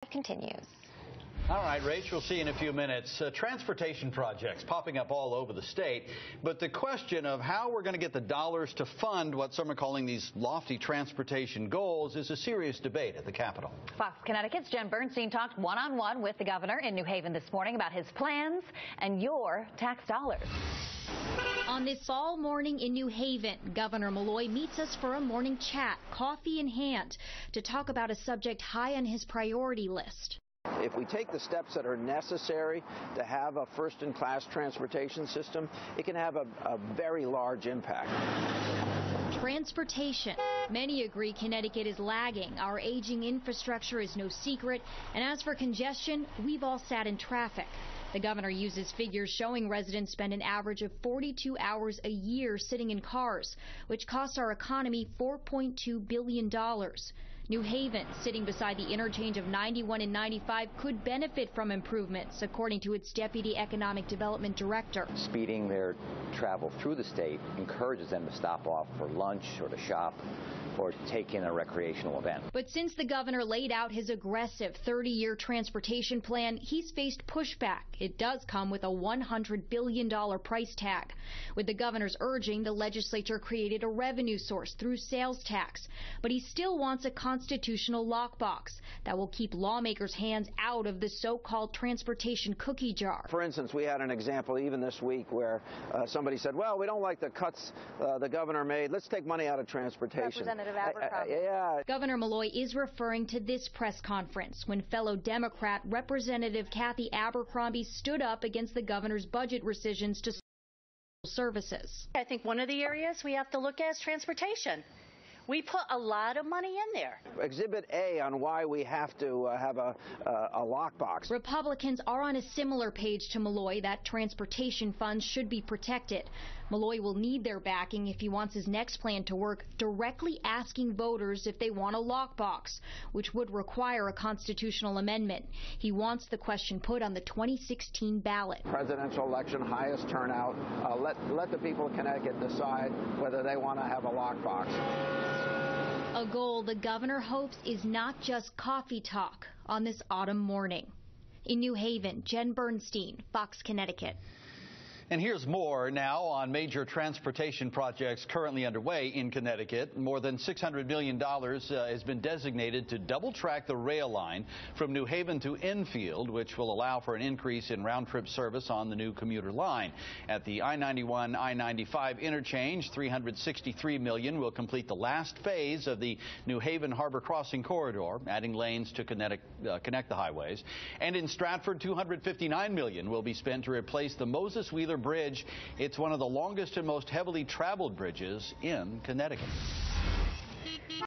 Continues. All right, Rach, we'll see you in a few minutes. Transportation projects popping up all over the state. But the question of how we're going to get the dollars to fund what some are calling these lofty transportation goals is a serious debate at the Capitol. Fox Connecticut's Jen Bernstein talked one-on-one with the governor in New Haven this morning about his plans and your tax dollars. On this fall morning in New Haven, Governor Malloy meets us for a morning chat, coffee in hand, to talk about a subject high on his priority list. If we take the steps that are necessary to have a first-in-class transportation system, it can have a very large impact. Transportation. Many agree Connecticut is lagging. Our aging infrastructure is no secret. And as for congestion, we've all sat in traffic. The governor uses figures showing residents spend an average of 42 hours a year sitting in cars, which costs our economy $4.2 billion. New Haven, sitting beside the interchange of 91 and 95, could benefit from improvements, according to its Deputy Economic Development Director. Speeding their travel through the state encourages them to stop off for lunch or to shop or take in a recreational event. But since the governor laid out his aggressive 30-year transportation plan, he's faced pushback. It does come with a $100 billion price tag. With the governor's urging, the legislature created a revenue source through sales tax. But he still wants a constitutional lockbox that will keep lawmakers' hands out of the so-called transportation cookie jar. For instance, we had an example even this week where somebody said, well, we don't like the cuts the governor made. Let's take money out of transportation. Representative Abercrombie. Yeah. Governor Malloy is referring to this press conference when fellow Democrat Representative Kathy Abercrombie stood up against the governor's budget rescissions to services. I think one of the areas we have to look at is transportation. We put a lot of money in there. Exhibit A on why we have to have a lockbox. Republicans are on a similar page to Malloy that transportation funds should be protected. Malloy will need their backing if he wants his next plan to work, directly asking voters if they want a lockbox, which would require a constitutional amendment. He wants the question put on the 2016 ballot. Presidential election, highest turnout. Let the people of Connecticut decide whether they want to have a lockbox. A goal the governor hopes is not just coffee talk on this autumn morning. In New Haven, Jen Bernstein, Fox Connecticut. And here's more now on major transportation projects currently underway in Connecticut. More than $600 million has been designated to double-track the rail line from New Haven to Enfield, which will allow for an increase in round-trip service on the new commuter line. At the I-91, I-95 interchange, $363 million will complete the last phase of the New Haven Harbor Crossing corridor, adding lanes to connect the highways. And in Stratford, $259 million will be spent to replace the Moses Wheeler Bridge. It's one of the longest and most heavily traveled bridges in Connecticut.